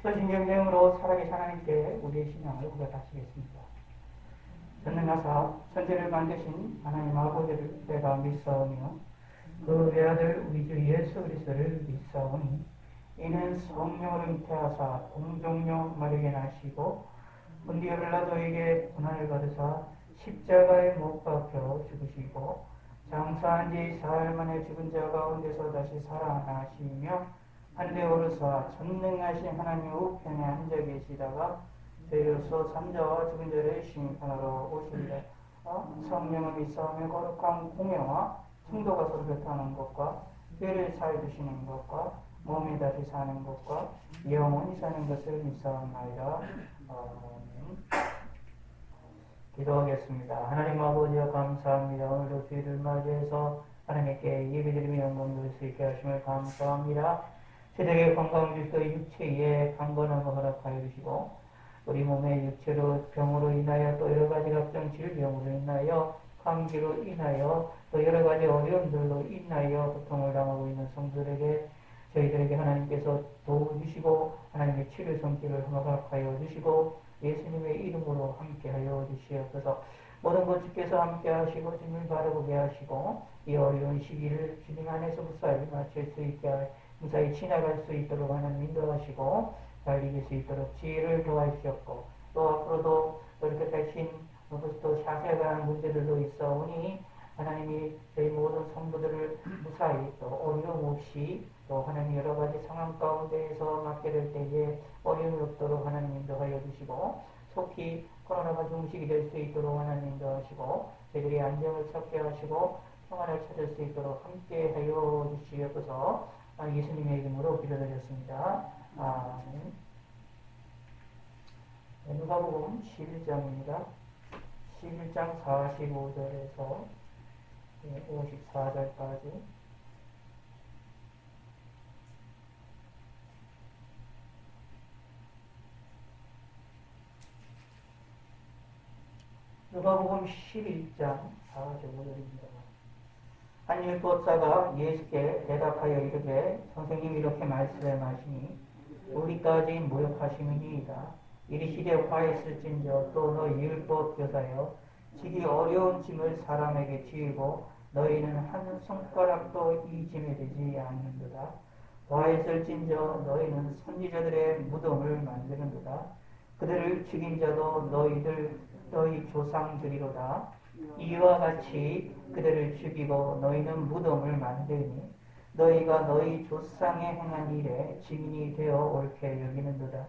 또 신경쟁으로 살아계신 하나님께 우리의 신앙을 고백하시겠습니다. 전능하사 천지를 만드신 하나님 아버지를 내가 믿사오며 그 외아들 우리 주 예수 그리스도를 믿사오니 이는 성령으로 잉태하사 동정녀 마리아에게 나시고 본디오 빌라도에게 고난을 받으사 십자가에 못 박혀 죽으시고 장사한 지 사흘 만에 죽은 자 가운데서 다시 살아나시며 하늘에 오르사 전능하신 하나님 우편에 앉아 계시다가 저희로서 산자와 죽은 자를 심판하러 오시리라. 성령을 믿사오며 거룩한 공예와 성도가 서로 교통하는 것과 죄를 사해 주시는 것과 몸이 다시 사는 것과 영원히 사는 것을 믿사옵나이다. 아멘. 기도하겠습니다. 하나님 아버지여 감사합니다. 오늘도 주일을 맞이해서 하나님께 예배드리며 영광 돌릴 수 있게 하심을 감사합니다. 세대의 건강을 주시고 육체에 강건함을 허락하여 주시고 우리 몸의 육체로 병으로 인하여 또 여러 가지 각종 질병으로 인하여 감기로 인하여 또 여러 가지 어려움들로 인하여 고통을 당하고 있는 성도들에게 저희들에게 하나님께서 도와주시고 하나님의 치료 성기를 허락하여 주시고 예수님의 이름으로 함께하여 주시옵소서. 모든 것 주께서 함께하시고 주님을 바라보게 하시고 이 어려운 시기를 주님 안에서 무사히 마칠 수 있게 무사히 지나갈 수 있도록 하나님 인도하시고 잘 이길 수 있도록 지혜를 도와주셨고 또 앞으로도 이렇게 대신 또 자세한 문제들도 있어오니 하나님이 저희 모든 성도들을 무사히 또 어려움 없이 또 하나님 여러 가지 상황 가운데에서 맡게 될 때에 어려움이 없도록 하나님 인도하여 주시고 속히 코로나가 종식이 될 수 있도록 하나님 인도하시고 저희들이 안정을 찾게 하시고 평안을 찾을 수 있도록 함께하여 주시옵소서. 예수님의 이름으로 기도드렸습니다. 아멘. 누가복음 11장입니다. 11장 45절에서 54절까지 누가복음 11장 45절입니다. 한 율법사가 예수께 대답하여 이르되 선생님이 이렇게 말씀하시니 우리까지 모욕하심이니이다. 이르시되 화했을진저 또 너희 율법 교사여 지기 어려운 짐을 사람에게 지우고 너희는 한 손가락도 이 짐에 되지 않는도다. 화했을진저 너희는 선지자들의 무덤을 만드는도다. 그들을 죽인 자도 너희 조상들이로다. 이와 같이 그들을 죽이고 너희는 무덤을 만드니 너희가 너희 조상의 행한 일에 증인이 되어 옳게 여기는도다.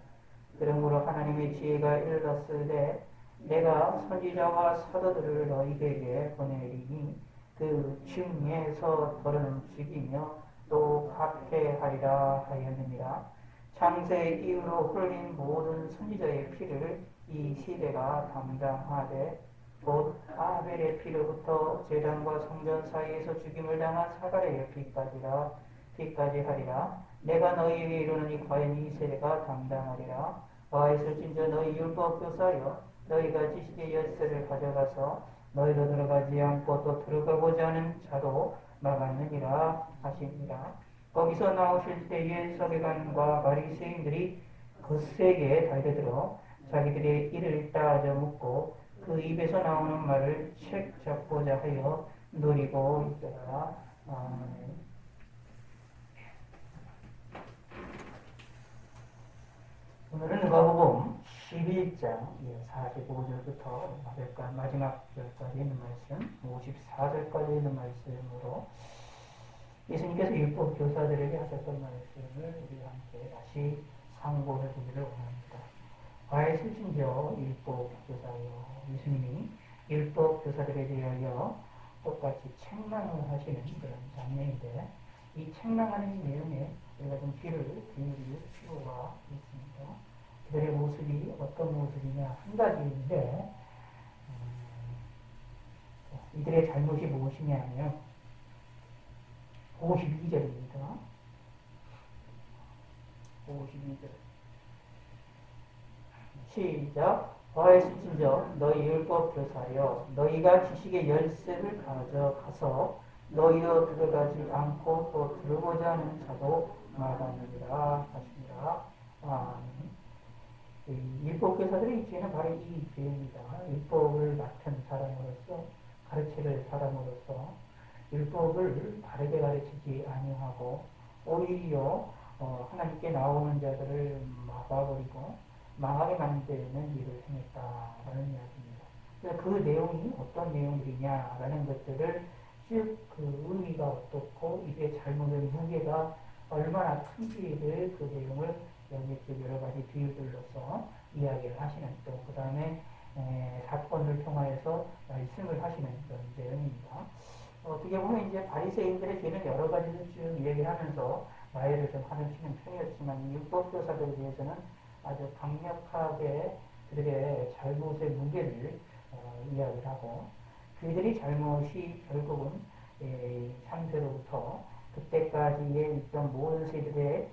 그러므로 하나님의 지혜가 이르렀으되 내가 선지자와 사도들을 너희에게 보내리니 그 중에서 더러는 죽이며 또 박해하리라 하였느니라. 창세 이후로 흘린 모든 선지자의 피를 이 시대가 담당하되 곧 아벨의 피로부터 제단과 성전 사이에서 죽임을 당한 사가랴의 피까지 하리라. 내가 너희 위에 이르노니 과연 이 세대가 담당하리라. 화했을진저 너희 율법 교사여 너희가 지식의 열쇠를 가져가서 너희도 들어가지 않고 또 들어가고자 하는 자도 막았느니라 하시니라. 거기서 나오실 때에 서기관과 바리새인들이 거세게 달려들어 자기들의 일을 따져 묻고 그 입에서 나오는 말을 책 잡고자 하여 노리고 있더라. 아멘. 오늘은 누가복음 11장 45절부터 마지막 절까지 있는 말씀, 54절까지 있는 말씀으로 예수님께서 율법 교사들에게 하셨던 말씀을 우리가 함께 다시 상고해 보기를 원합니다. 화했을진저 율법 교사여. 예수님이 율법 교사들에 대하여 똑같이 책망을 하시는 그런 장면인데 이 책망하는 내용에 우리가 좀 귀를 기울일 필요가 있습니다. 그들의 모습이 어떤 모습이냐 한 가지인데 이들의 잘못이 무엇이냐면 52절입니다. 52절 시작. 화했을진저 너희 율법 교사여 너희가 지식의 열쇠를 가져가서 너희도 들어가지 않고 또 들어오지 않은 자도 말하느니라 하십니다. 아, 율법 교사들의 죄는 바로 이 죄입니다. 율법을 맡은 사람으로서 가르치는 사람으로서 율법을 바르게 가르치지 아니하고 오히려 하나님께 나오는 자들을 막아버리고 망하게 만드는 일을 행했다라는 이야기입니다. 그래서 그 내용이 어떤 내용들이냐라는 것들을 즉 그 의미가 어떻고 이게 잘못의 무게가 얼마나 큰지를 그 내용을 여기 여러 가지 비유들로서 이야기를 하시는 또 그 다음에 사건을 통하여서 말씀을 하시는 그런 내용입니다. 어떻게 보면 이제 바리새인들의 죄는 여러 가지를 쭉 이야기하면서 마해를 좀 하는 편이었지만 율법교사들에 대해서는 아주 강력하게 그들의 잘못의 무게를 이야기를 하고 그들이 잘못이 결국은 창세로부터 그때까지의 있던 모든 세대의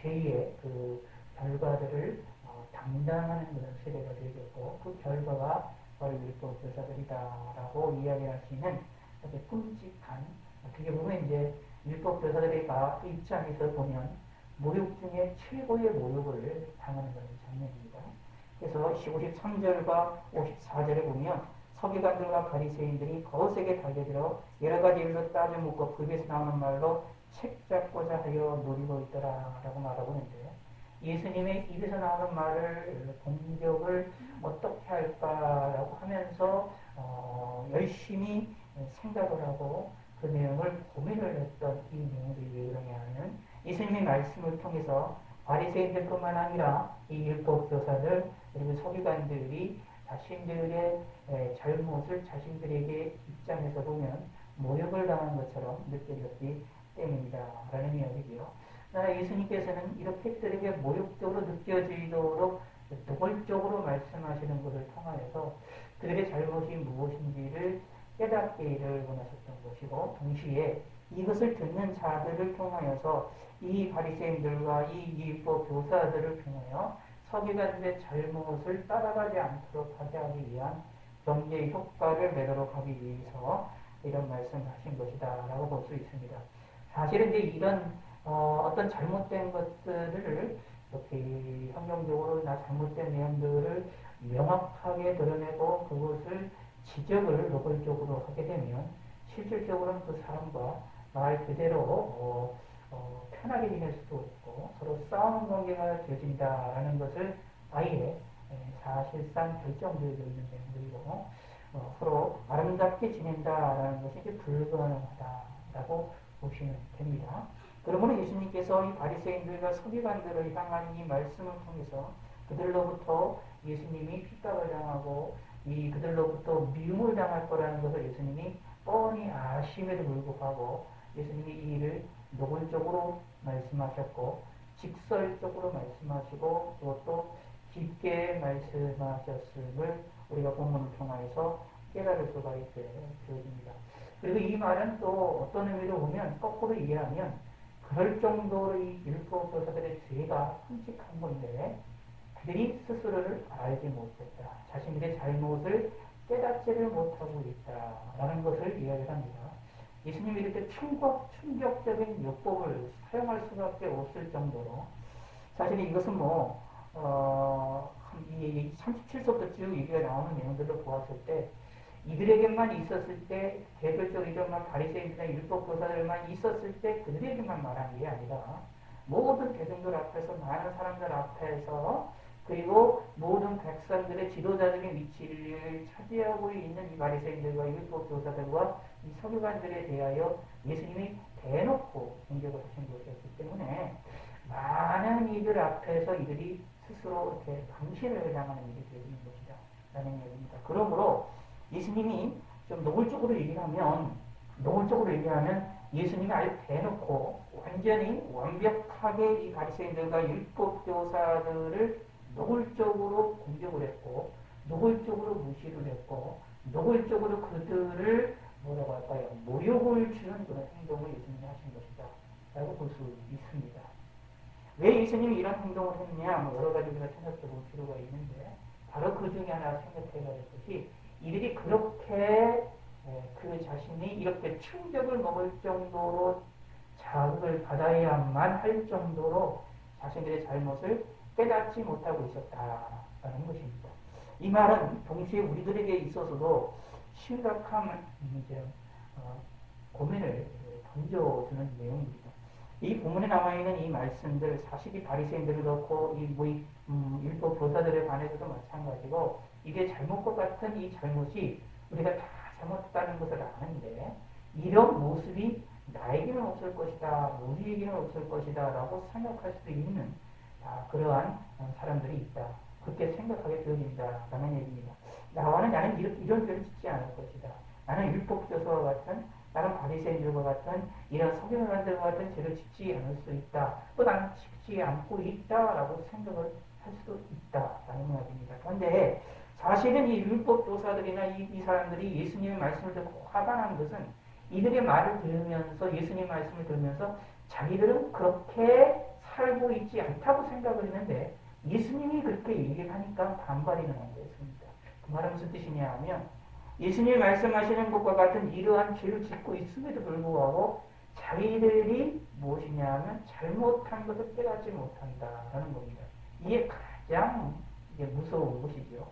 죄의 그 결과들을 담당하는 그런 세대가 되겠고 그 결과가 바로 율법교사들이다라고 이야기할 수 있는 아주 끔찍한 어떻게 보면 이제 율법교사들의 입장에서 보면 모욕 중에 최고의 모욕을 당하는 그런 장면입니다. 그래서 53절과 54절에 보면 서기관들과 바리새인들이 거세게 달려들어 여러 가지 일로 따져 묻고 그 입에서 나오는 말로 책 잡고자 하여 노리고 있더라라고 말하고 있는데 예수님의 입에서 나오는 말을 공격을 어떻게 할까라고 하면서 열심히 생각을 하고 그 내용을 고민을 했던 이 내용들이 왜 그러냐면 예수님의 말씀을 통해서 바리새인들뿐만 아니라 이 율법교사들 그리고 서기관들이 자신들의 잘못을 자신들에게 입장에서 보면 모욕을 당한 것처럼 느껴졌기 때문이다 라는 이야기고요. 예수님께서는 이렇게 그들에게 모욕적으로 느껴지도록 노골적으로 말씀하시는 것을 통하여서 그들의 잘못이 무엇인지를 깨닫기를 원하셨던 것이고 동시에 이것을 듣는 자들을 통하여서 이 바리새인들과 이 율법 교사들을 통하여 서기관들의 잘못을 따라가지 않도록 하기 위한 경제 효과를 내도록 하기 위해서 이런 말씀을 하신 것이다 라고 볼 수 있습니다. 사실은 이제 이런 어떤 잘못된 것들을 이렇게 환경적으로나 잘못된 내용들을 명확하게 드러내고 그것을 지적을 노골적으로 하게 되면 실질적으로는 그 사람과 말 그대로 편하게 지낼 수도 있고 서로 싸우는 관계가 되어진다라는 것을 아예 사실상 결정되어 있는 내용들이고 서로 아름답게 지낸다라는 것이 이제 불가능하다라고 보시면 됩니다. 그러므로 예수님께서 이 바리새인들과 서기관들을 향한 이 말씀을 통해서 그들로부터 예수님이 핍박을 당하고 이 그들로부터 미움을 당할 거라는 것을 예수님이 뻔히 아심에도 불구하고 예수님이 이 일을 노골적으로 말씀하셨고 직설적으로 말씀하시고 그것도 깊게 말씀하셨음을 우리가 본문을 통해서 깨달을 수가 있게 되어집니다. 그리고 이 말은 또 어떤 의미로 보면 거꾸로 이해하면 그럴 정도로 이 율법교사들의 죄가 끔찍한 건데 그들이 스스로를 알지 못했다. 자신들의 잘못을 깨닫지를 못하고 있다라는 것을 이야기합니다. 예수님이 이렇게 충격적인 율법을 사용할 수밖에 없을 정도로 사실 이것은 37서부터 쭉 얘기가 나오는 내용들을 보았을 때 이들에게만 있었을 때 개별적으로 이런만 바리새인이나 율법교사들만 있었을 때 그들에게만 말한 게 아니라 모든 대중들 앞에서 많은 사람들 앞에서 그리고 모든 백성들의 지도자적인 위치를 차지하고 있는 이 바리새인들과 율법교사들과 이 서기관들에 대하여 예수님이 대놓고 공격을 하신 것이었기 때문에 많은 이들 앞에서 이들이 스스로 이렇게 방신을 당하는 일이 되는 것이다 라는 얘기입니다. 그러므로 예수님이 좀 노골적으로 얘기하면 예수님이 아예 대놓고 완전히 완벽하게 이 바리새인들과 율법교사들을 노골적으로 공격을 했고 노골적으로 무시를 했고 노골적으로 그들을 뭐라고 할까요? 모욕을 주는 그런 행동을 예수님이 하신 것이다 라고 볼 수 있습니다. 왜 예수님이 이런 행동을 했느냐 여러 가지 우리가 생각해 볼 필요가 있는데 바로 그 중에 하나 생각해야 할 것이 이들이 그렇게 그 자신이 이렇게 충격을 먹을 정도로 자극을 받아야만 할 정도로 자신들의 잘못을 깨닫지 못하고 있었다라는 것입니다. 이 말은 동시에 우리들에게 있어서도 심각한 이제 고민을 던져주는 내용입니다. 이 본문에 나와 있는 이 말씀들, 사실 이 바리새인들을 그렇고 이 율법 교사들에 관해서도 마찬가지고, 이게 잘못과 같은 이 잘못이 우리가 다 잘못했다는 것을 아는데, 이런 모습이 나에게는 없을 것이다, 우리에게는 없을 것이다 라고 생각할 수도 있는 그러한 사람들이 있다. 그렇게 생각하게 되어진다 라는 얘기입니다. 나는 이런 죄를 짓지 않을 것이다. 나는 율법 교사와 같은, 나는 바리새인들과 같은 이런 서기관들과 같은 죄를 짓지 않을 수 있다. 또 나는 짓지 않고 있다라고 생각을 할 수도 있다라는 이야기입니다. 그런데 사실은 이 율법 교사들이나 이 사람들이 예수님의 말씀을 듣고 화가 난 것은, 이들의 말을 들으면서, 예수님의 말씀을 들으면서 자기들은 그렇게 살고 있지 않다고 생각을 했는데, 예수님이 그렇게 얘기를 하니까 반발이 나는 거였습니다. 그 말은 무슨 뜻이냐 하면, 예수님이 말씀하시는 것과 같은 이러한 죄를 짓고 있음에도 불구하고 자기들이 무엇이냐 하면 잘못한 것을 깨닫지 못한다라는 겁니다. 이게 가장 무서운 것이죠.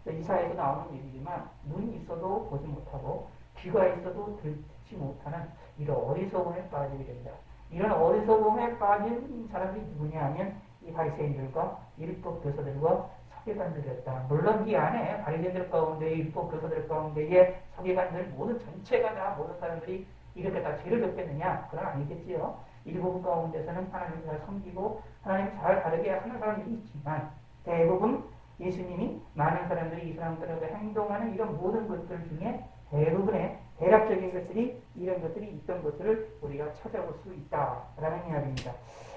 이사야에서 나오는 얘기지만, 눈이 있어도 보지 못하고 귀가 있어도 듣지 못하는 이런 어리석음에 빠지게 된다. 이런 어리석음에 빠진 사람이 누구냐 하면 이 바리새인들과 율법 교사들과 서기관들이었다. 물론 이 안에 바리새인들 가운데, 율법 교사들 가운데에 서기관들 모두 전체가 다 모든 사람들이 이렇게 다 죄를 졌겠느냐? 그건 아니겠지요. 일부 가운데서는 하나님을 잘 섬기고 하나님을 잘 다르게 하는 사람들이 있지만, 대부분 예수님이 많은 사람들이 이 사람들하고 행동하는 이런 모든 것들 중에 대부분의 대략적인 것들이, 이런 것들이 있던 것들을 우리가 찾아볼 수 있다라는 이야기입니다.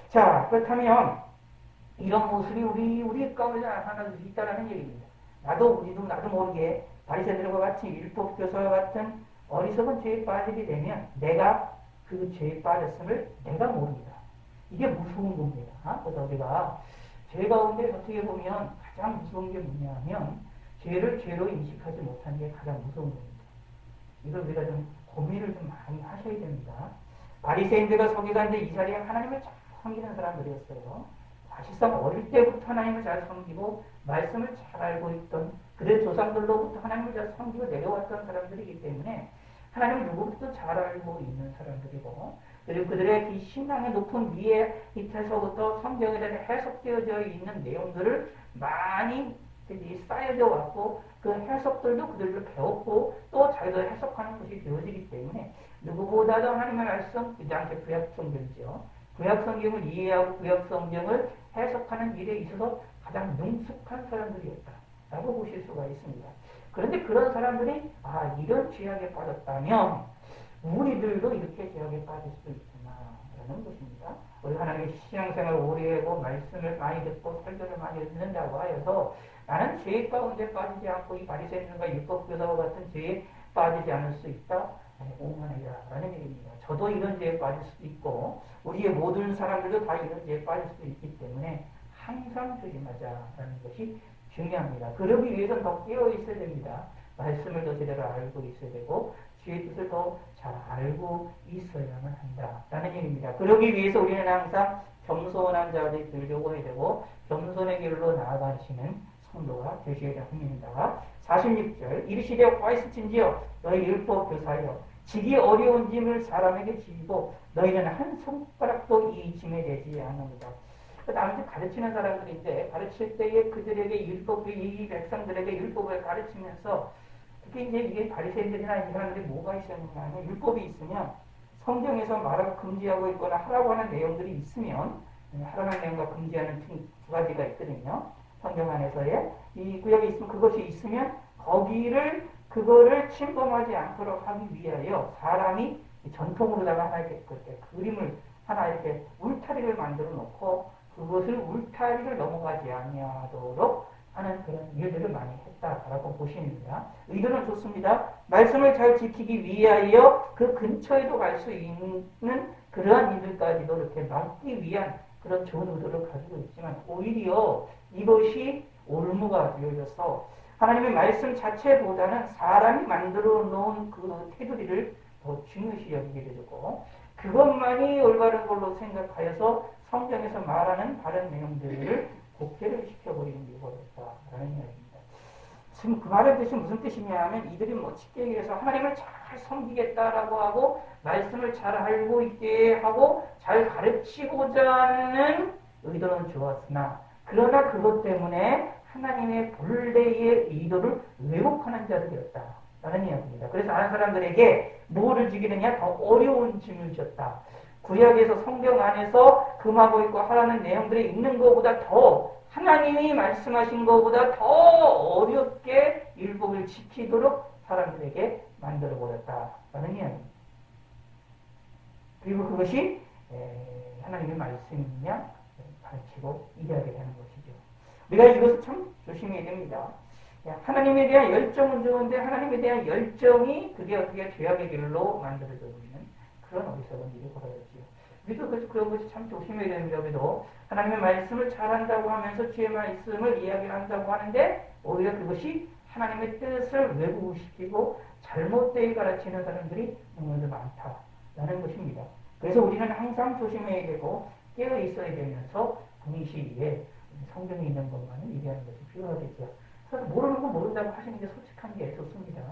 자, 그렇다면 이런 모습이 우리 가운데 나타날 수 있다는 얘기입니다. 나도 모르게 바리새인들과 같이 율법 교사와 같은 어리석은 죄에 빠지게 되면 내가 그 죄에 빠졌음을 내가 모릅니다. 이게 무서운 겁니다. 그래서 우리가 죄 가운데 어떻게 보면 가장 무서운 게 뭐냐면, 죄를 죄로 인식하지 못하는 게 가장 무서운 겁니다. 이걸 우리가 좀 고민을 좀 많이 하셔야 됩니다. 바리새인들과 서기관들 이 자리에 하나님을 잘 섬기는 사람들이었어요. 사실상 어릴 때부터 하나님을 잘 섬기고 말씀을 잘 알고 있던, 그들의 조상들로부터 하나님을 잘 섬기고 내려왔던 사람들이기 때문에 하나님을 누구부터 잘 알고 있는 사람들이고, 그리고 그들의 이 신앙의 높은 위에 밑에서부터 성경에 대해 해석되어져 있는 내용들을 많이 쌓여져 왔고, 그 해석들도 그들도 배웠고 또 자기도 해석하는 것이 되어지기 때문에 누구보다도 하나님의 말씀, 그냥 구약성경이죠. 구약성경을 이해하고 구약성경을 해석하는 일에 있어서 가장 능숙한 사람들이었다라고 보실 수가 있습니다. 그런데 그런 사람들이 이런 죄악에 빠졌다면 우리들도 이렇게 죄악에 빠질 수 있구나라는 것입니다. 우리 하나님의 신앙생활을 오래 하고 말씀을 많이 듣고 설교를 많이 듣는다고 하여서 나는 죄 가운데 빠지지 않고 이 바리새인들과 율법교사와 같은 죄에 빠지지 않을 수 있다? 오만이라는 얘기입니다. 저도 이런 죄에 빠질 수도 있고 우리의 모든 사람들도 다 이런 죄에 빠질 수도 있기 때문에 항상 조심하자라는 것이 중요합니다. 그러기 위해서는 더 깨어 있어야 됩니다. 말씀을 더 제대로 알고 있어야 되고 주의 뜻을 더 잘 알고 있어야만 한다라는 얘기입니다. 그러기 위해서 우리는 항상 겸손한 자들이 되려고 해야 되고 겸손의 길로 나아가시는 성도가 되셔야 합니다. 46절 이르시되 화이스친지여 너희 율법 교사여 지기 어려운 짐을 사람에게 지고 너희는 한 손가락도 이 짐에 대지 않는다. 남들 가르치는 사람들인데 가르칠 때에 그들에게 이 백성들에게 율법을 가르치면서 특히 이제 이게 바리새인들이나 이 사람들이 뭐가 있었느냐 하면 율법이 있으면 성경에서 말하고 금지하고 있거나 하라고 하는 내용들이 있으면 하라고 하는 내용과 금지하는 두 가지가 있거든요. 성경 안에서의 이 구역이 있으면 그것이 있으면 그거를 침범하지 않도록 하기 위하여 사람이 전통으로다가 하나 이렇게 그림을 하나 이렇게 울타리를 만들어 놓고 그것을 울타리를 넘어가지 아니하도록 하는 그런 일들을 많이 했다라고 보십니다. 의도는 좋습니다. 말씀을 잘 지키기 위하여 그 근처에도 갈 수 있는 그러한 일들까지도 이렇게 막기 위한 그런 좋은 의도를 가지고 있지만 오히려 이것이 올무가 되어져서 하나님의 말씀 자체보다는 사람이 만들어 놓은 그 테두리를 더 중요시 여기게 되고 그것만이 올바른 걸로 생각하여서 성경에서 말하는 다른 내용들을 곡해를 시켜버리는 게 벌어졌다라는 이야기입니다. 지금 그 말의 뜻이 무슨 뜻이냐면 이들이 뭐 쉽게 얘기해서 하나님을 잘 섬기겠다라고 하고 말씀을 잘 알고 있게 하고 잘 가르치고자 하는 의도는 좋았으나 그러나 그것 때문에 하나님의 본래의 의도를 왜곡하는 자들이었다라는 이야기입니다. 그래서 다른 사람들에게 뭐를 주기느냐 더 어려운 짐을 줬다. 구약에서 성경 안에서 금하고 있고 하라는 내용들이 있는 것보다 더 하나님이 말씀하신 것보다 더 어렵게 율법을 지키도록 사람들에게 만들어버렸다라는 이야기입니다. 그리고 그것이 하나님의 말씀이냐 가르치고 이해하게 되는 것이죠. 우리가 이것을 참 조심해야 됩니다. 하나님에 대한 열정은 좋은데 하나님에 대한 열정이 그게 어떻게 죄악의 길로 만들어져 버리는 그런 어리석은 일이 벌어졌지요. 우리도 그래서 그런 것이 참 조심해야 됩니다. 그래도 하나님의 말씀을 잘한다고 하면서 주의 말씀을 이야기한다고 하는데 오히려 그것이 하나님의 뜻을 왜곡시키고 잘못되게 가르치는 사람들이 너무나 많다라는 것입니다. 그래서 우리는 항상 조심해야 되고 깨어 있어야 되면서 동시에 성경에 있는 것만은 얘기하는 것이 필요하겠죠. 그래서 모르는 거 모른다고 하시는 게 솔직한 게 좋습니다.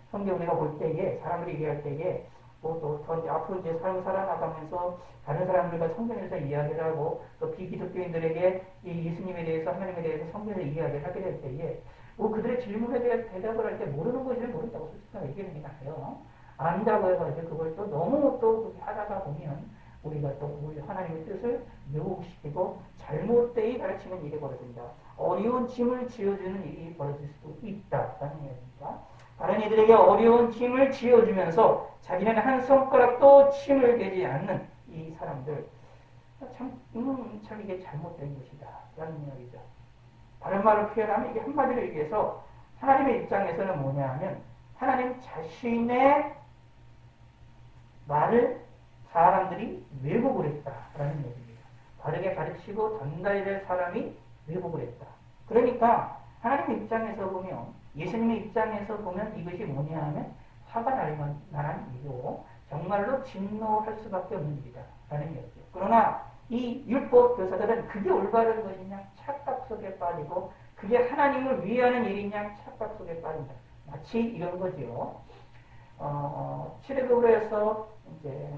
성경 우리가 볼 때에 사람들이 얘기할 때에 또 앞으로 이제 삶을 살아나가면서 다른 사람들과 성경에서 이야기를 하고 또 비기독교인들에게 이 예수님에 대해서 하나님에 대해서 성경을 이야기를 하게 될 때에 그들의 질문에 대해 대답을 할 때 모르는 것을 모른다고 솔직하게 얘기하는 게 나아요. 안다고 해가지고 그걸 또 너무 또 하다가 보면 우리가 또 우리 하나님의 뜻을 왜곡시키고 잘못되게 가르치는 일이 벌어진다. 어려운 짐을 지어주는 일이 벌어질 수도 있다라는 얘기입니다. 다른 이들에게 어려운 짐을 지어주면서 자기는 한 손가락도 침을 대지 않는 이 사람들 참 이게 잘못된 것이다 라는 이야기죠. 다른 말로 표현하면 이게 한마디로 얘기해서 하나님의 입장에서는 뭐냐 하면 하나님 자신의 말을 사람들이 왜곡을 했다라는 얘기입니다. 바르게 가르치고 전달해야 될 사람이 왜곡을 했다. 그러니까 하나님의 입장에서 보면 예수님의 입장에서 보면 이것이 뭐냐 하면 화가 날 만한 일이고 정말로 진노할 수밖에 없는 일이다 라는 얘기죠. 그러나 이 율법 교사들은 그게 올바른 것이냐 착각 속에 빠지고 그게 하나님을 위하는 일이냐 착각 속에 빠진다. 마치 이런 거죠. 출애굽을 해서 이제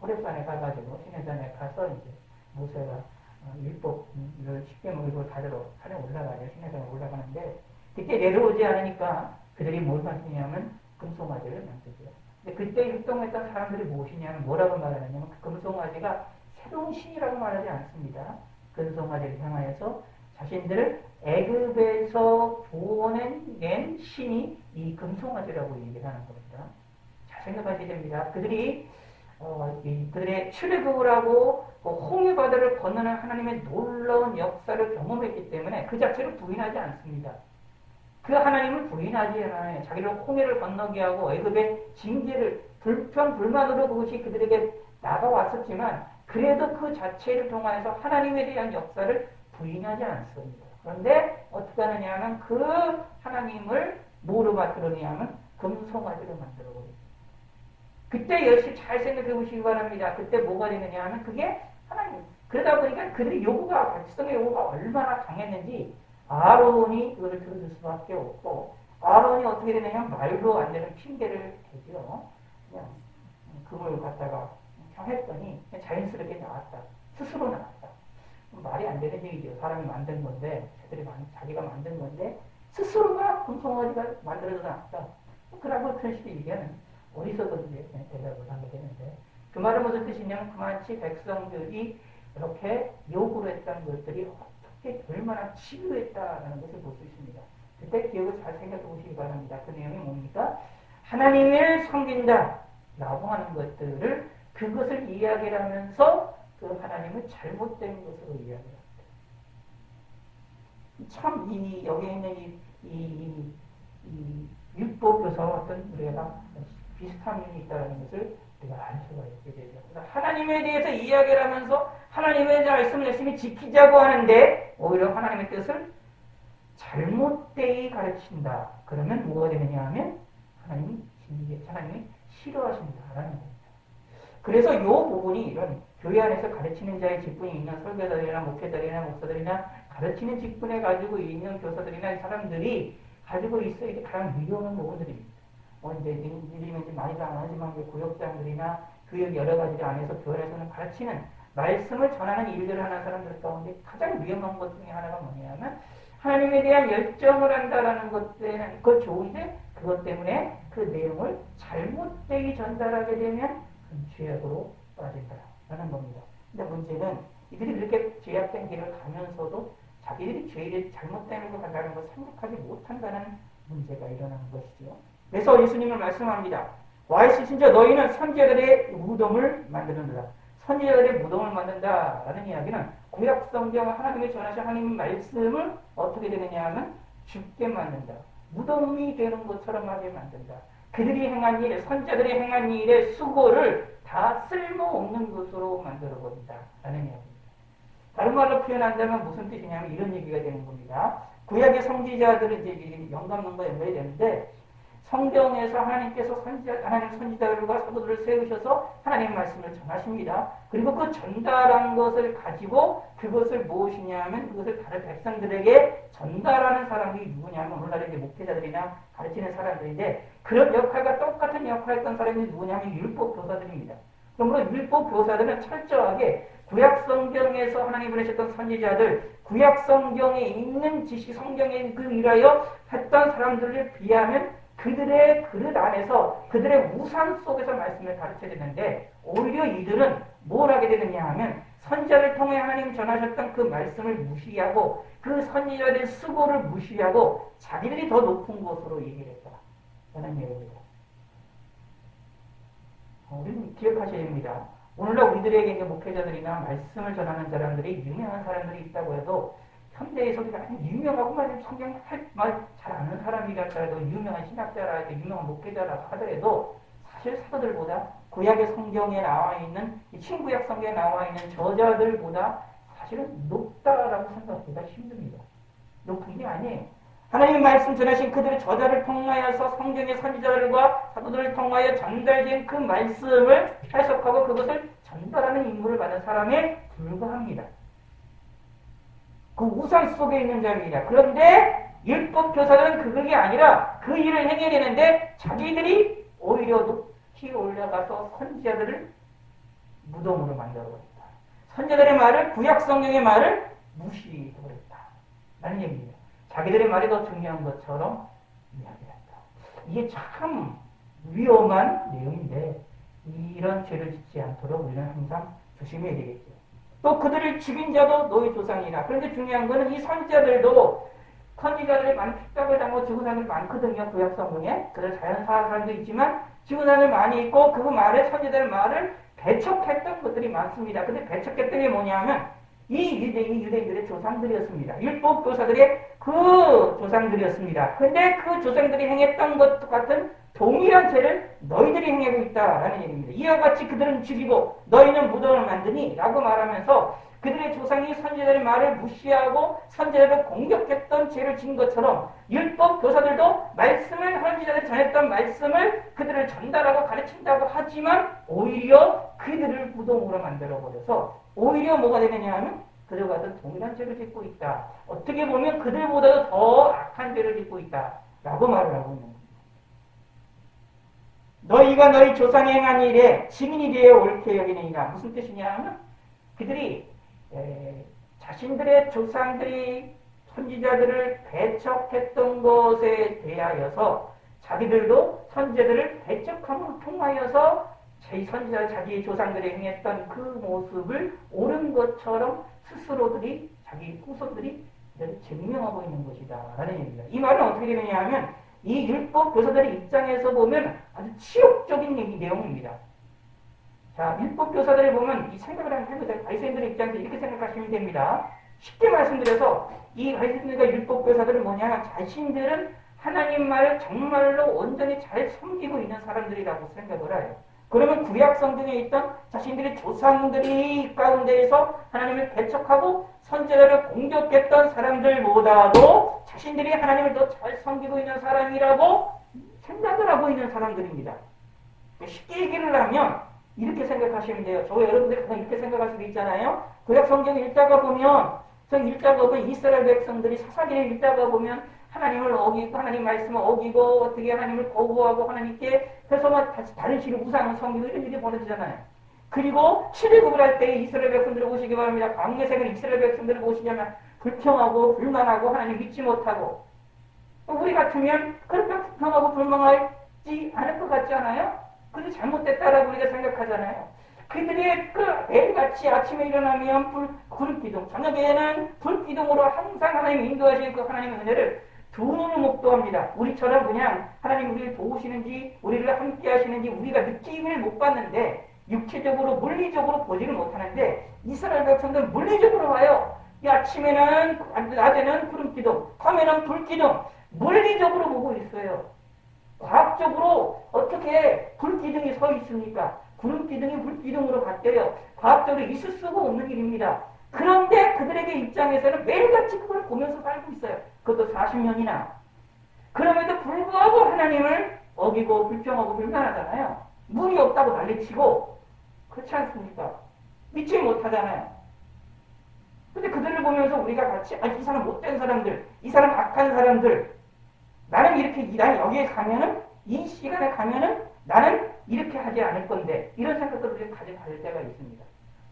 호렙산에 가가지고 시내산에 가서 이제 모세가 율법을 십계명을 가지러 산에 올라가요. 시내산에 올라가는데 그때 내려오지 않으니까 그들이 뭘 만드냐면 금송아지를 만들죠. 근데 그때 율동했던 사람들이 무엇이냐면 뭐라고 말하느냐면 그 금송아지가 새로운 신이라고 말하지 않습니다. 금송아지를 향하여서 자신들을 애굽에서 구원해낸 신이 이 금송아지라고 얘기를 하는 겁니다. 잘 생각하셔야 됩니다. 그들이 그들의 출애굽을 하고 홍해 바다를 건너는 하나님의 놀라운 역사를 경험했기 때문에 그 자체를 부인하지 않습니다. 그 하나님을 부인하지 않아요. 자기를 홍해를 건너게 하고 애굽의 징계를 불만으로 그것이 그들에게 나가왔었지만 그래도 그 자체를 통해서 하나님에 대한 역사를 부인하지 않습니다. 그런데 어떻게 하느냐 하면 그 하나님을 뭐로 만들었냐 하면 금송아지로 만들어버립니다. 그때 열심히 잘 생각해 보시기 바랍니다. 그때 뭐가 되느냐 하면 그게 하나님. 그러다 보니까 그들의 요구가, 백성의 요구가 얼마나 강했는지 아론이 그것을 들어줄 수밖에 없고 아론이 어떻게 되느냐 말도 안 되는 핑계를 대죠. 그냥 그걸 갖다가 했더니 자연스럽게 나왔다. 스스로 나왔다. 말이 안 되는 얘기죠. 사람이 만든 건데 자기가 만든 건데 스스로가 금송아지가 만들어져 나왔다. 그라고 편식이 얘기하는 어디서든 대답을 하게 되는데 그 말은 무슨 뜻이냐면 그만치 백성들이 이렇게 요구를 했던 것들이 어떻게 얼마나 치유했다라는 것을 볼 수 있습니다. 그때 기억을 잘 생각해 보시기 바랍니다. 그 내용이 뭡니까? 하나님을 섬긴다 라고 하는 것들을 그것을 이야기를 하면서 그 하나님을 잘못된 것으로 이야기를 합니다. 참 여기 있는 이 율법 교사와 어떤 우리가 비슷한 면이 있다는 것을 우리가 알 수가 있게 되죠. 하나님에 대해서 이야기를 하면서 하나님의 말씀을 열심히 지키자고 하는데 오히려 하나님의 뜻을 잘못되게 가르친다. 그러면 뭐가 되느냐 하면 하나님이 싫어하신다라는 겁니다. 그래서 이 부분이 이런 교회 안에서 가르치는 자의 직분이 있는 설교자들이나 목회자들이나 목사들이나 가르치는 직분에 가지고 있는 교사들이나 사람들이 가지고 있어야 될 가장 위험한 부분들입니다. 이제 니들이면 이제 많이도 안 하지만 구역장들이나 교육 여러 가지 안에서 교회에서는 가르치는 말씀을 전하는 일들을 하는 사람들 가운데 가장 위험한 것 중에 하나가 뭐냐면 하나님에 대한 열정을 한다라는 것 때문에 그거 좋은데 그것 때문에 그 내용을 잘못되게 전달하게 되면 죄악으로 빠진다라는 겁니다. 근데 문제는 이들이 이렇게 죄악된 길을 가면서도 자기들이 죄를 잘못되는 것 같다는 걸 생각하지 못한다는 문제가 일어나는 것이죠. 그래서 예수님은 말씀합니다. 와 있으신저 너희는 선지자들의 무덤을 만드는다. 선지자들의 무덤을 만든다라는 이야기는 구약 성경 하나님이 전하신 하나님의 말씀을 어떻게 되느냐 하면 죽게 만든다. 무덤이 되는 것처럼 하게 만든다. 그들이 행한 일, 선지자들이 행한 일의 수고를 다 쓸모없는 것으로 만들어버린다. 라는 이야기입니다. 다른 말로 표현한다면 무슨 뜻이냐면 이런 얘기가 되는 겁니다. 구약의 선지자들은 이제 영감론과 연결이 되는데 성경에서 하나님께서 하나님 선지자들과 사도들을 세우셔서 하나님의 말씀을 전하십니다. 그리고 그 전달한 것을 가지고 그것을 무엇이냐면 그것을 다른 백성들에게 전달하는 사람이 누구냐면 오늘날의 이제 목회자들이나 가르치는 사람들인데 그런 역할과 똑같은 역할을 했던 사람이 누구냐면 율법 교사들입니다. 그러므로 율법 교사들은 철저하게 구약 성경에서 하나님 보내셨던 선지자들, 구약 성경에 있는 지식, 성경에 그 일하여 했던 사람들을 비하면 그들의 그릇 안에서 그들의 우상 속에서 말씀을 가르쳐야 되는데 오히려 이들은 뭘 하게 되느냐 하면 선지자를 통해 하나님 전하셨던 그 말씀을 무시하고 그 선지자들의 수고를 무시하고 자기들이 더 높은 곳으로 얘기를 했다. 라는 얘기입니다. 우리는 기억하셔야 됩니다. 오늘날 우리들에게 있는 목회자들이나 말씀을 전하는 사람들이 유명한 사람들이 있다고 해도 현대에서 유명하고 성경 잘 아는 사람이라 하더라도 유명한 신학자라 유명한 목회자라 하더라도 사실 사도들보다 구약의 성경에 나와 있는 신구약 성경에 나와 있는 저자들보다 사실은 높다라고 생각하기가 힘듭니다. 높은 게 아니에요. 하나님의 말씀 전하신 그들의 저자를 통하여서 성경의 선지자들과 사도들을 통하여 전달된 그 말씀을 해석하고 그것을 전달하는 임무를 받은 사람에 불과합니다. 그 우상 속에 있는 자입니다. 그런데 율법 교사들은 그게 아니라 그 일을 행해야 되는데 자기들이 오히려 높이 올라가서 선지자들을 무덤으로 만들어버렸다. 선지자들의 말을 구약 성경의 말을 무시해버렸다. 라는 얘기입니다. 자기들의 말이 더 중요한 것처럼 이야기한다. 이게 참 위험한 내용인데 이런 죄를 짓지 않도록 우리는 항상 조심해야 되겠죠. 또 그들을 죽인 자도 너희 조상이라. 그런데 중요한 것은 이 선지자들도 선지자들이 많은 핍박을 당하고 죽은 사람이 많거든요. 구약 성경에. 그들 자연사한 사람도 있지만 죽은 사람이 많이 있고 그 말에 선지자들 말을 배척했던 것들이 많습니다. 근데 배척했던 게 뭐냐면 이 유대인들의 조상들이었습니다. 율법 교사들의 그 조상들이었습니다. 근데 그 조상들이 행했던 것 같은 동일한 죄를 너희들이 행하고 있다라는 얘기입니다. 이와 같이 그들은 죽이고 너희는 무덤을 만드니 라고 말하면서 그들의 조상이 선지자들의 말을 무시하고 선지자들을 공격했던 죄를 지은 것처럼 율법 교사들도 말씀을 선지자들이 전했던 말씀을 그들을 전달하고 가르친다고 하지만 오히려 그들을 무덤으로 만들어버려서 오히려 뭐가 되느냐 하면 그들과 같은 동일한 죄를 짓고 있다. 어떻게 보면 그들보다도 더 악한 죄를 짓고 있다. 라고 말을 하고 있는 겁니다. 너희가 너희 조상이 행한 일에 증인이 되어 옳게 여기느니라. 무슨 뜻이냐 하면 그들이 자신들의 조상들이 선지자들을 배척했던 것에 대하여서 자기들도 선지자들을 배척함을 통하여서 자기의 조상들이 행했던 그 모습을 옳은 것처럼 스스로들이 자기 후손들이 증명하고 있는 것이다 라는 얘기입니다. 이 말은 어떻게 되느냐 하면 이 율법 교사들의 입장에서 보면 아주 치욕적인 내용입니다. 자, 율법 교사들을 보면 이 생각을 한번 해보세요. 바리새인들의 입장에서 이렇게 생각하시면 됩니다. 쉽게 말씀드려서 이 바리새인들과 율법 교사들은 뭐냐, 자신들은 하나님 말을 정말로 온전히 잘 섬기고 있는 사람들이라고 생각을 해요. 그러면 구약 성경에 있던 자신들의 조상들이 가운데에서 하나님을 배척하고 선지자를 공격했던 사람들보다도 자신들이 하나님을 더 잘 섬기고 있는 사람이라고 생각을 하고 있는 사람들입니다. 쉽게 얘기를 하면 이렇게 생각하시면 돼요. 저와 여러분들이 그냥 이렇게 생각할 수도 있잖아요. 구약 성경 읽다가 보면 그래서 읽다가 보면 이스라엘 백성들이 사사기를 읽다가 보면 하나님을 어기고 하나님 말씀을 어기고 어떻게 하나님을 거부하고 하나님께 해서만 다른 신을 우상을 섬기고 이런 일이 벌어지잖아요. 그리고 출애굽을 할 때 이스라엘 백성들을 보시기 바랍니다. 광야생활 이스라엘 백성들을 보시냐면 불평하고 불만하고 하나님 믿지 못하고 우리 같으면 그렇게 불평하고 불만하지 않을 것 같지 않아요? 그게 잘못됐다라고 우리가 생각하잖아요. 그들이 매일같이 아침에 일어나면 불기둥, 저녁에는 불기둥으로 항상 하나님 인도하시는 그 하나님의 은혜를 두 눈을 목도합니다. 우리처럼 그냥 하나님 우리를 도우시는지 우리를 함께 하시는지 우리가 느낌을 못 받는데 육체적으로 물리적으로 보지를 못하는데 이스라엘 백성들은 물리적으로 봐요. 이 아침에는 낮에는 구름기둥, 밤에는 불기둥 물리적으로 보고 있어요. 과학적으로 어떻게 불기둥이 서 있습니까? 구름기둥이 불기둥으로 바뀌어요. 과학적으로 있을 수가 없는 일입니다. 그런데 그들에게 입장에서는 매일같이 그걸 보면서 살고 있어요. 그것도 40년이나. 그럼에도 불구하고 하나님을 어기고 불평하고 불만하잖아요. 물이 없다고 난리치고 그렇지 않습니까? 믿지 못하잖아요. 근데 그들을 보면서 우리가 같이 이 사람 못된 사람들, 이 사람 악한 사람들 나는 여기에 가면은 이 시간에 가면은 나는 이렇게 하지 않을 건데 이런 생각들을 가져갈 때가 있습니다.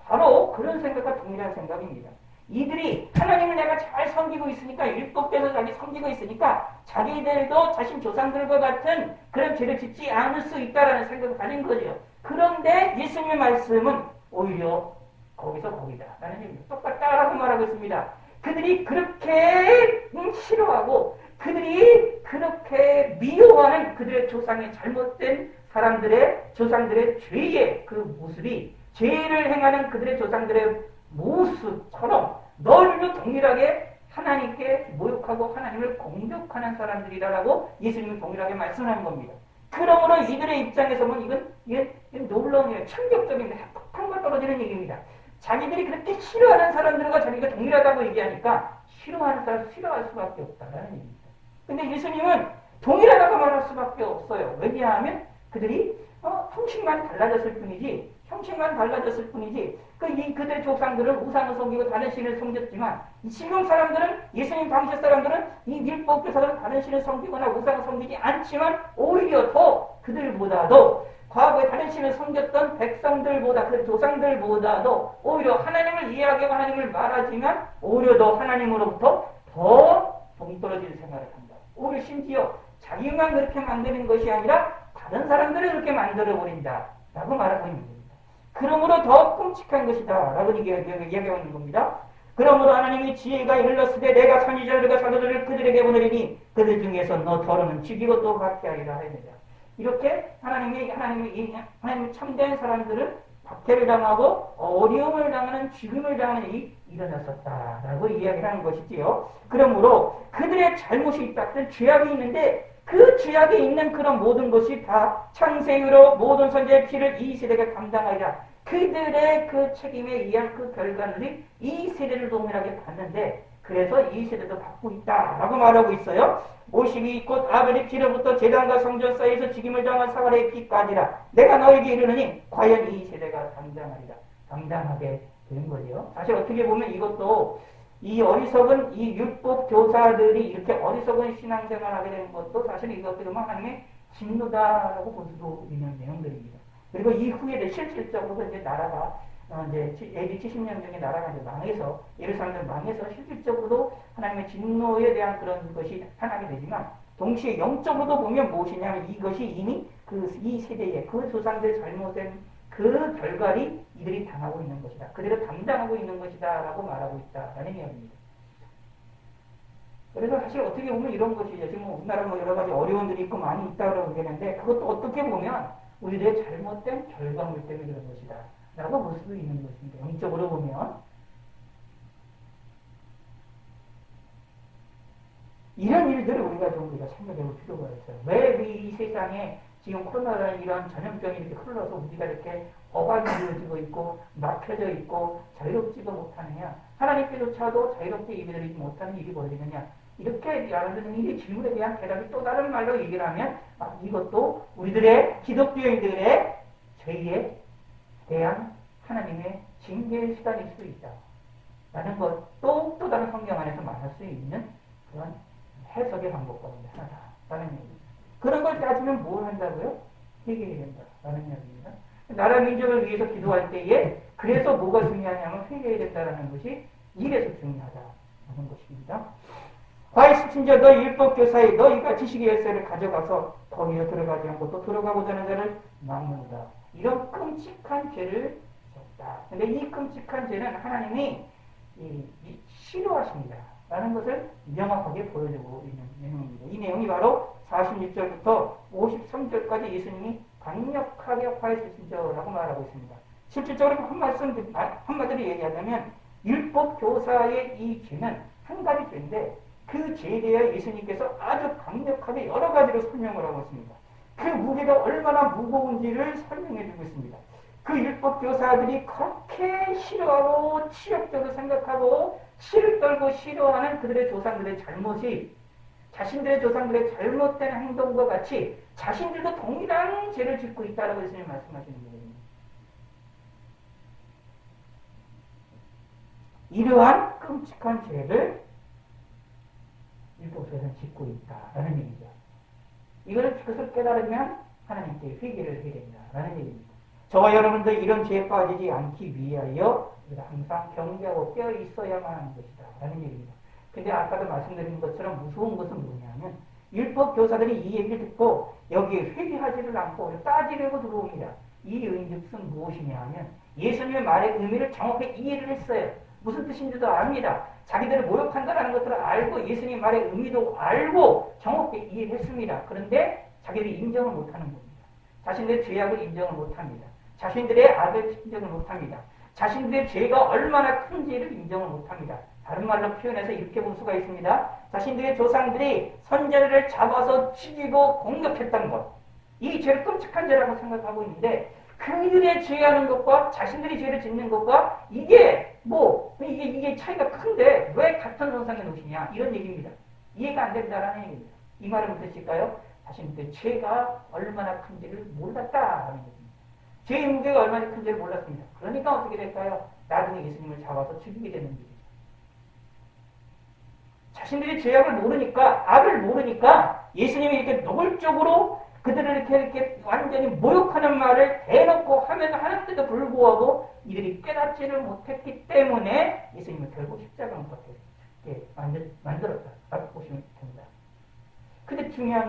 바로 그런 생각과 동일한 생각입니다. 이들이 하나님을 내가 잘 섬기고 있으니까 율법대로 자기 섬기고 있으니까 자기들도 자신 조상들과 같은 그런 죄를 짓지 않을 수 있다라는 생각을 가진 거죠. 그런데 예수님의 말씀은 오히려 거기서 거기다 라는 얘기입니다. 똑같다라고 말하고 있습니다. 그들이 그렇게 싫어하고 그들이 그렇게 미워하는 그들의 조상의 잘못된 사람들의 조상들의 죄의 그 모습이 죄를 행하는 그들의 조상들의 모습처럼 너희도 동일하게 하나님께 모욕하고 하나님을 공격하는 사람들이라고 예수님이 동일하게 말씀하는 겁니다. 그러므로 이들의 입장에서 보면 이건 놀라운 일이에요. 충격적인 핵폭탄과 떨어지는 얘기입니다. 자기들이 그렇게 싫어하는 사람들과 자기가 동일하다고 얘기하니까 싫어하는 사람 싫어할 수밖에 없다라는 얘기입니다. 근데 예수님은 동일하다고 말할 수밖에 없어요. 왜냐하면 그들이 형식만 달라졌을 뿐이지 그들의 조상들은 우상을 섬기고 다른 신을 섬겼지만 지금 사람들은 예수님 당시 사람들은 이 율법교사들은 다른 신을 섬기거나 우상을 섬기지 않지만 오히려 더 그들보다도 과거에 다른 신을 섬겼던 백성들보다 그 조상들보다도 오히려 하나님을 이해하고 하나님을 말하지만 오히려 더 하나님으로부터 더 동떨어질 생각을 한다. 오히려 심지어 자기만 그렇게 만드는 것이 아니라 다른 사람들을 그렇게 만들어버린다 라고 말하고 있는 겁니다. 그러므로 더 끔찍한 것이다 라고 얘기하는 겁니다. 그러므로 하나님의 지혜가 이르렀으되 내가 선지자들과 사도들을 그들에게 보내리니 그들 중에서 너 더러는 죽이고 또 박해하리라 하였느니라. 이렇게 하나님의 참된 사람들을 박해를 당하고 어려움을 당하는 죽음을 당하는 일이 일어났었다라고 이야기하는 것이지요. 그러므로 그들의 잘못이 있다. 그들 죄악이 있는데 그 죄악에 있는 그런 모든 것이 다 창세기로 모든 선지자의 피를 이 세대가 감당하리라. 그들의 그 책임에 의한 그 결과들이 이 세대를 동일하게 받는데 그래서 이 세대도 받고 있다라고 말하고 있어요. 모식이 곧 아벨의 피로부터 제단과 성전 사이에서 죽임을 당한 사발의 피까지라. 내가 너에게 이르느니 과연 이 세대가 감당하게 되는 거죠. 사실 어떻게 보면 이것도 이 어리석은 이 율법 교사들이 이렇게 어리석은 신앙생활을 하게 되는 것도 사실 이것들은 하나님의 진노다라고 볼 수도 있는 내용들입니다. 그리고 이후에 실질적으로 이제 나라가 이제 AD 70년 중에 나라가 이제 망해서 예루살렘 망해서 실질적으로도 하나님의 진노에 대한 그런 것이 나타나게 되지만 동시에 영적으로도 보면 무엇이냐면 이것이 이미 이 세대의 그 조상들 잘못된 그 결과를 이들이 당하고 있는 것이다. 그들을 담당하고 있는 것이다 라고 말하고 있다라는 이야기입니다. 그래서 사실 어떻게 보면 이런 것이 지금 우리나라 여러 가지 어려움들이 있고 많이 있다고 그러는데 그것도 어떻게 보면 우리들의 잘못된 결과물 때문에 그런 것이다 라고 볼 수도 있는 것입니다. 영적으로 보면 이런 일들을 우리가 생각해볼 필요가 있어요. 왜 이 세상에 지금 코로나라는 이런 전염병이 이렇게 흘러서 우리가 이렇게 억압이 이루어지고 있고 막혀져 있고 자유롭지도 못하느냐, 하나님께조차도 자유롭게 예배드리지 못하는 일이 벌어지느냐, 이렇게 여러분들은 이 질문에 대한 대답이 또 다른 말로 얘기를 하면 이것도 우리들의 라는 것도 또 다른 성경 안에서 말할 수 있는 그런 해석의 방법 가운데 하나다라는 얘기입니다. 그런 걸 따지면 뭘 한다고요? 회개해야 된다라는 이야기입니다. 나라 민족을 위해서 기도할 때에 그래서 뭐가 중요하냐면 회개해야 된다라는 것이 이래서 중요하다라는 것입니다. 과연 진짜 너 율법교사에 너희가 지식의 열쇠를 가져가서 거기에 들어가지 않고 또 들어가고자 하는 자를 막는다. 이런 끔찍한 죄를 졌다. 근데 이 끔찍한 죄는 하나님이 싫어하십니다. 라는 것을 명확하게 보여주고 있는 내용입니다. 이 내용이 바로 46절부터 53절까지 예수님이 강력하게 화해주신저라고 말하고 있습니다. 실질적으로 한마디로 얘기하자면 율법 교사의 이 죄는 한 가지 죄인데 그 죄에 대해 예수님께서 아주 강력하게 여러 가지로 설명을 하고 있습니다. 그 무게가 얼마나 무거운지를 설명해 주고 있습니다. 그 율법 교사들이 그렇게 싫어하고 치욕적으로 생각하고 치를 떨고 싫어하는 그들의 조상들의 잘못이 자신들의 조상들의 잘못된 행동과 같이 자신들도 동일한 죄를 짓고 있다라고 예수님 말씀하시는 거예요. 이러한 끔찍한 죄를 율법에서는 짓고 있다라는 얘기죠. 그것을 깨달으면 하나님께 회개를 해야 된다라는 얘기입니다. 저와 여러분들 이런 죄에 빠지지 않기 위하여 우리가 항상 경계하고 깨어 있어야만 하는 것이다라는 얘기입니다. 근데 아까도 말씀드린 것처럼 무서운 것은 뭐냐면 율법 교사들이 이 얘기를 듣고 여기에 회개하지를 않고 따지려고 들어옵니다. 이 의미즉슨 무엇이냐 하면 예수님의 말의 의미를 정확히 이해를 했어요. 무슨 뜻인지도 압니다. 자기들을 모욕한다는 것들을 알고 예수님 말의 의미도 알고 정확히 이해했습니다. 그런데 자기들이 인정을 못하는 겁니다. 자신들의 죄악을 인정을 못합니다. 자신들의 악을 인정을 못합니다. 자신들의 죄가 얼마나 큰지를 인정을 못합니다. 다른 말로 표현해서 이렇게 볼 수가 있습니다. 자신들의 조상들이 선자를 잡아서 죽이고 공격했던 것, 이 죄를 끔찍한 죄라고 생각하고 있는데 그들의 죄하는 것과 자신들이 죄를 짓는 것과 이게 차이가 큰데 왜 같은 선상에 놓으시냐 이런 얘기입니다. 이해가 안 된다라는 얘기입니다. 이 말은 무엇일까요? 자신들의 죄가 얼마나 큰지를 몰랐다라는 얘기입니다. 죄의 무게가 얼마나 큰지를 몰랐습니다. 그러니까 어떻게 될까요? 나중에 예수님을 잡아서 죽이게 되는 일이죠. 자신들이 죄악을 모르니까, 악을 모르니까 예수님이 이렇게 노골적으로 그들을 이렇게 완전히 모욕하는 말을 대놓고 하는데도 불구하고 이들이 깨닫지를 못했기 때문에 예수님은 결국 십자가 못 박게 만들었다라고 보시면 됩니다. 근데 중요한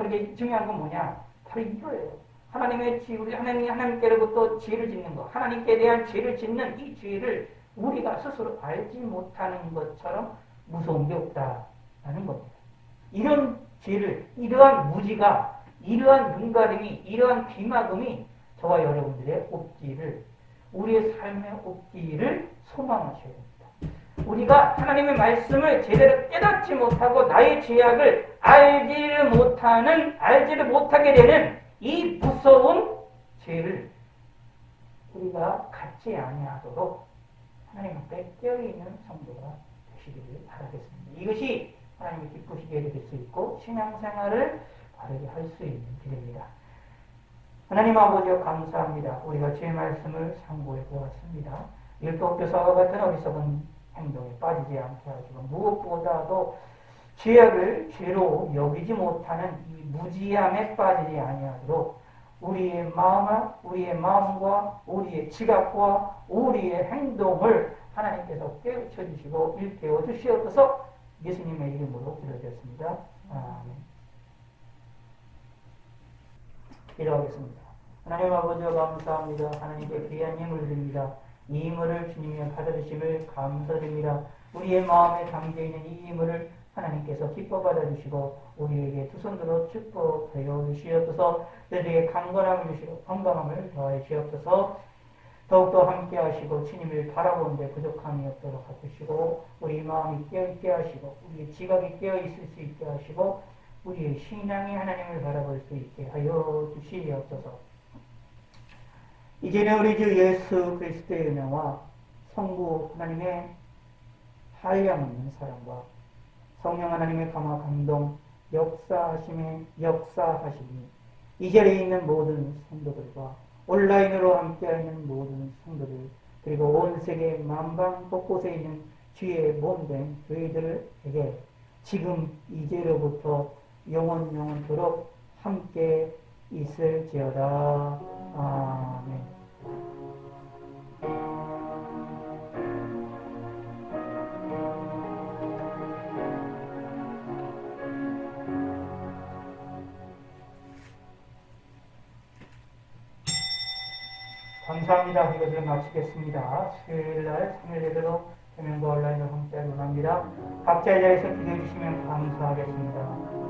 건 뭐냐? 바로 이거예요. 하나님께로부터 죄를 짓는 것, 하나님께 대한 죄를 짓는 이 죄를 우리가 스스로 알지 못하는 것처럼 무서운 게 없다라는 겁니다. 이런 죄를, 이러한 무지가, 이러한 눈가림이, 이러한 귀막음이 저와 여러분들의 옵기를, 우리의 삶의 옵기를 소망하셔야 됩니다. 우리가 하나님의 말씀을 제대로 깨닫지 못하고 나의 죄악을 알지를 못하게 되는 이 무서운 죄를 우리가 갖지 아니하도록 하나님 앞에 깨어있는 성도가 되시기를 바라겠습니다. 이것이 하나님이 기쁘시게 될 수 있고 신앙생활을 바르게 할 수 있는 길입니다. 하나님 아버지여 감사합니다. 우리가 주의 말씀을 상고해 보았습니다. 율법교사와 같은 어리석은 행동에 빠지지 않게 하시고 무엇보다도 죄악을 죄로 여기지 못하는 이 무지함에 빠지지 아니하도록 우리의 마음과 우리의 지각과 우리의 행동을 하나님께서 깨우쳐 주시고 일깨워 주시옵소서. 예수님의 이름으로 기도드렸습니다. 아멘. 기도하겠습니다. 하나님 아버지여 감사합니다. 하나님께 귀한 힘을 드립니다. 이 힘을 주님이 받아주심을 감사드립니다. 우리의 마음에 담겨있는 이 힘을 하나님께서 기뻐 받아주시고 우리에게 두 손으로 축복하여 주시옵소서. 너희에게 강건함을 주시고 건강함을 더하여 주시옵소서. 더욱더 함께 하시고 주님을 바라보는데 부족함이 없도록 해주시고 우리 마음이 깨어있게 하시고 우리의 지각이 깨어있을 수 있게 하시고 우리의 신앙이 하나님을 바라볼 수 있게 하여 주시옵소서. 이제는 우리 주 예수 그리스도의 은혜와 성부 하나님의 한량있는 사랑과 성령 하나님의 감화 감동 역사하심이 이 자리에 있는 모든 성도들과 온라인으로 함께하는 모든 성도들 그리고 온 세계 만방 곳곳에 있는 죄의 몸된 저희들에게 지금 이제로부터 영원토록 함께 있을지어다. 아멘. 감사합니다. 이것을 마치겠습니다. 수요일날 3일 예배로 대면과 온라인으로 함께 원합니다. 각자의 자리에서 기도해 주시면 감사하겠습니다.